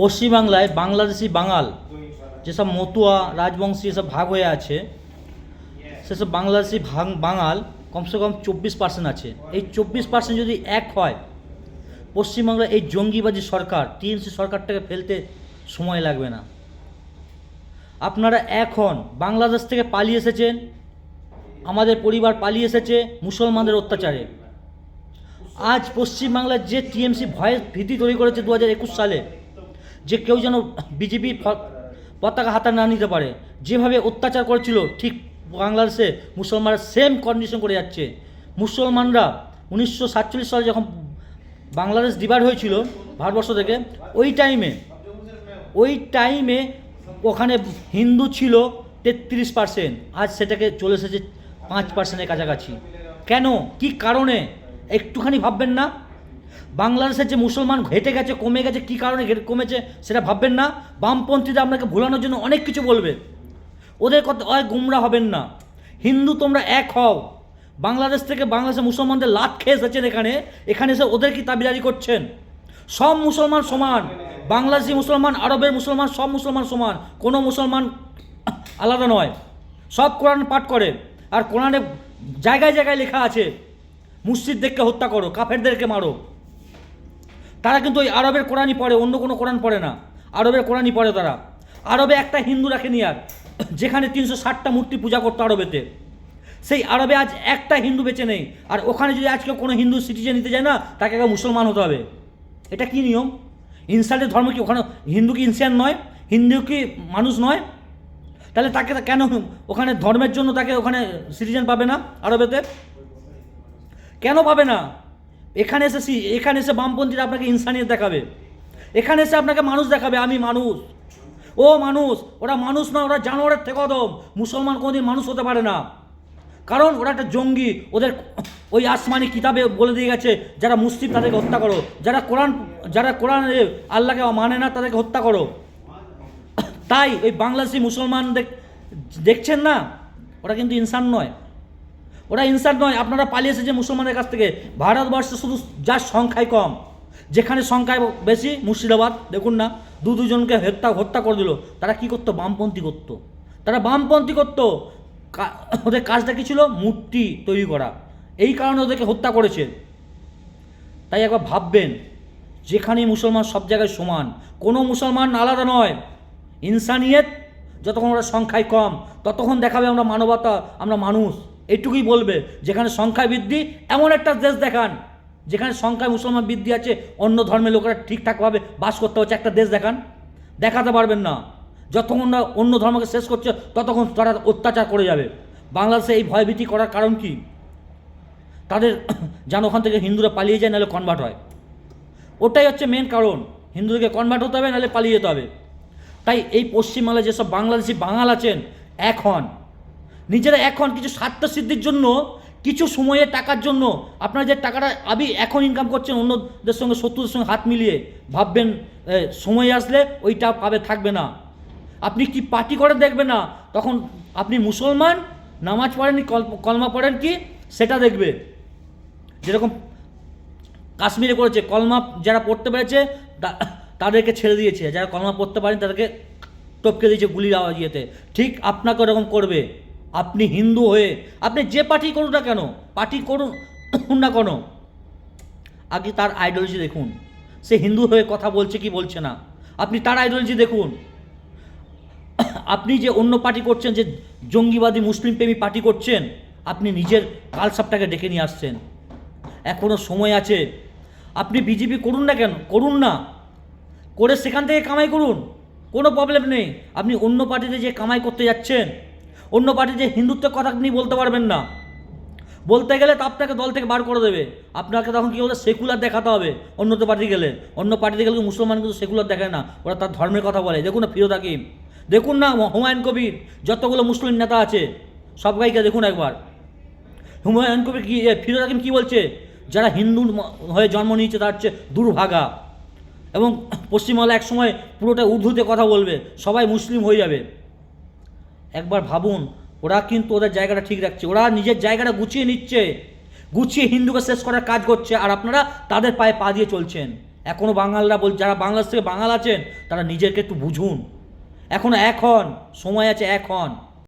পশ্চিমবাংলায় বাংলাদেশি বাঙাল যেসব মতুয়া রাজবংশী এসব ভাগ হয়ে আছে, সেসব বাংলাদেশি বাঙাল কমসে কম 24% আছে। এই 24% যদি এক হয়, পশ্চিমবাংলায় এই জঙ্গিবাদী সরকার টিএমসি সরকারটাকে ফেলতে সময় লাগবে না। আপনারা এখন বাংলাদেশ থেকে পালিয়ে এসেছেন, আমাদের পরিবার পালিয়ে এসেছে মুসলমানদের অত্যাচারে। আজ পশ্চিমবাংলার যে টিএমসি ভয়ের ভীতি তৈরি করেছে 2021 সালে, যে কেউ যেন বিজেপি পতাকা হাতে না নিতে পারে, যেভাবে অত্যাচার করেছিল, ঠিক বাংলাদেশে মুসলমানরা সেম কন্ডিশন করে যাচ্ছে। মুসলমানরা 1947 সালে যখন বাংলাদেশ ডিভাইড হয়েছিল ভারতবর্ষ থেকে, ওই টাইমে ওখানে হিন্দু ছিল 33%, আজ সেটাকে চলে এসেছে 5%-এর কাছাকাছি। কেন, কি কারণে একটুখানি ভাববেন না? বাংলাদেশের যে মুসলমান ঘেটে গেছে, কমে গেছে, কি কারণে কমেছে সেটা ভাববেন না? বামপন্থীরা আপনাকে ভোলানোর জন্য অনেক কিছু বলবে, ওদের কথা গুমরা হবেন না। হিন্দু তোমরা এক হও। বাংলাদেশ থেকে বাংলাদেশের মুসলমানদের লাত খেয়ে এসেছেন এখানে এসে ওদের কি দাবিদারি করছেন? সব মুসলমান সমান, বাংলাদেশি মুসলমান, আরবের মুসলমান, সব মুসলমান সমান, কোনো মুসলমান আলাদা নয়। সব কোরআন পাঠ করে, আর কোরআনে জায়গায় জায়গায় লেখা আছে মুসজিদদেরকে হত্যা করো, কাফেরদেরকে মারো। তারা কিন্তু ওই আরবের কোরআনই পড়ে, অন্য কোনো কোরআন পড়ে না, আরবের কোরআনই পড়ে তারা। আরবে একটা হিন্দু রাখেনি, আর যেখানে 360টা মূর্তি পূজা করতো আরবেতে, সেই আরবে আজ একটা হিন্দু বেঁচে নেই। আর ওখানে যদি আজকে কোনো হিন্দু সিটিজেন নিতে যায় না, তাকে আগে মুসলমান হতে হবে। এটা কি নিয়ম? ইনসানের ধর্ম কি ওখানে? হিন্দু কি ইনসান নয়? হিন্দু কি মানুষ নয়? তাহলে তাকে কেন ওখানে ধর্মের জন্য তাকে ওখানে সিটিজেন পাবে না আরবেতে? কেন পাবে না? এখানে এসে বামপন্থীরা আপনাকে ইনসানিয়ত দেখাবে, এখানে এসে আপনাকে মানুষ দেখাবে, আমি মানুষ, ও মানুষ। ওরা মানুষ না, ওরা জানোয়ারের থেকে অদম। মুসলমান কোনোদিন মানুষ হতে পারে না, কারণ ওরা একটা জঙ্গি। ওদের ওই আসমানি কিতাবে বলে দিয়ে গেছে, যারা মুসলিম তাদেরকে হত্যা করো, যারা কোরআন আল্লাহকে মানে না তাদেরকে হত্যা করো। তাই ওই বাংলাদেশি মুসলমান দেখছেন না, ওরা কিন্তু ইনসান নয়, ওরা ইনসান নয়। আপনারা পালিয়ে এসেছে মুসলমানের কাছ থেকে। ভারতবর্ষে শুধু যার সংখ্যায় কম, যেখানে সংখ্যায় বেশি, মুর্শিদাবাদ দেখুন না, দুজনকে হত্যা করে দিল। তারা কি করতো? বামপন্থী করতো, তারা বামপন্থী করতো। ওদের কাজটা কী ছিল? মূর্তি তৈরি করা। এই কারণে ওদেরকে হত্যা করেছে। তাই একবার ভাববেন, যেখানেই মুসলমান সব জায়গায় সমান, কোনো মুসলমান আলাদা নয়। ইনসানিয়ত, যতক্ষণ ওরা সংখ্যায় কম ততক্ষণ দেখাবে আমরা মানবতা, আমরা মানুষ, এইটুকুই বলবে। যেখানে সংখ্যায় বৃদ্ধি, এমন একটা দেশ দেখান যেখানে সংখ্যায় মুসলমান বৃদ্ধি আছে, অন্য ধর্মের লোকেরা ঠিকঠাকভাবে বাস করতে হচ্ছে, একটা দেশ দেখান। দেখাতে পারবেন না। যতক্ষণ না অন্য ধর্মকে শেষ করছে, ততক্ষণ তারা অত্যাচার করে যাবে। বাংলাদেশে এই ভয়ভীতি করার কারণ কি? তাদের যেন ওখান থেকে হিন্দুরা পালিয়ে যায়, নাহলে কনভার্ট হয়। ওটাই হচ্ছে মেন কারণ। হিন্দুদেরকে কনভার্ট হতে হবে, নাহলে পালিয়ে যেতে হবে। তাই এই পশ্চিমবাংলায় যেসব বাংলাদেশি বাঙাল আছেন, নিজেরা এখন কিছু স্বার্থ সিদ্ধির জন্য, কিছু সময়ের টাকার জন্য, আপনারা যে টাকাটা এখন ইনকাম করছেন অন্যদের সঙ্গে, শত্রুদের সঙ্গে হাত মিলিয়ে, ভাববেন সময় আসলে ওইটা থাকবে না। আপনি কি পার্টি করে দেখবেন না, তখন আপনি মুসলমান, নামাজ পড়েন, কলমা পড়েন কি, সেটা দেখবে। যেরকম কাশ্মীরে করেছে, কলমা যারা পড়তে পেরেছে তাদেরকে ছেড়ে দিয়েছে, যারা কলমা পড়তে পারেন তাদেরকে টপকে দিয়েছে গুলির আওয়াজ ইয়েতে। ঠিক আপনাকে ওরকম করবে। আপনি হিন্দু হয়ে আপনি যে পার্টি করুন না কেন, পার্টি করুন না কেন, আগে তার আইডিওলজি দেখুন। সে হিন্দু হয়ে কথা বলছে কি বলছে না, আপনি তার আইডিওলজি দেখুন। আপনি যে অন্য পার্টি করছেন, যে জঙ্গিবাদী মুসলিম প্রেমী পার্টি করছেন, আপনি নিজের কালসাপটাকে ডেকে নিয়ে আসছেন। এখনও সময় আছে। আপনি বিজেপি করুন না কেন, করুন না, করে সেখান থেকে কামাই করুন, কোনো প্রবলেম নেই। আপনি অন্য পার্টিতে যে কামাই করতে যাচ্ছেন, অন্য পার্টিতে হিন্দুত্বের কথা আপনি বলতে পারবেন না। বলতে গেলে তো আপনাকে দল থেকে বার করে দেবে। আপনাকে তখন কী বলতে, সেকুলার দেখাতে হবে। অন্য পার্টিতে গেলে মুসলমান কিন্তু সেকুলার দেখায় না, ওরা তার ধর্মের কথা বলে। দেখুন না ফিরোজ হাকিম, দেখুন না হুমায়ুন কবির, যতগুলো মুসলিম নেতা আছে সবাইকে দেখুন একবার। হুমায়ুন কবির কি, ফিরোজ হাকিম কী বলছে? যারা হিন্দু হয়ে জন্ম নিয়েছে তার হচ্ছে দুর্ভাগা, এবং পশ্চিমবাংলা এক সময় পুরোটা উর্দুতে কথা বলবে, সবাই মুসলিম হয়ে যাবে। একবার ভাবুন, ওরা কিন্তু ওদের জায়গাটা ঠিক রাখছে, ওরা নিজের জায়গাটা গুছিয়ে নিচ্ছে, গুছিয়ে হিন্দুকে শেষ করার কাজ করছে, আর আপনারা তাদের পায়ে পা দিয়ে চলছেন। এখনও বাঙালরা যারা বাংলাদেশ থেকে বাঙাল আছেন তারা নিজেকে একটু বুঝুন, এখনও এক হন, সময় আছে, এক হন।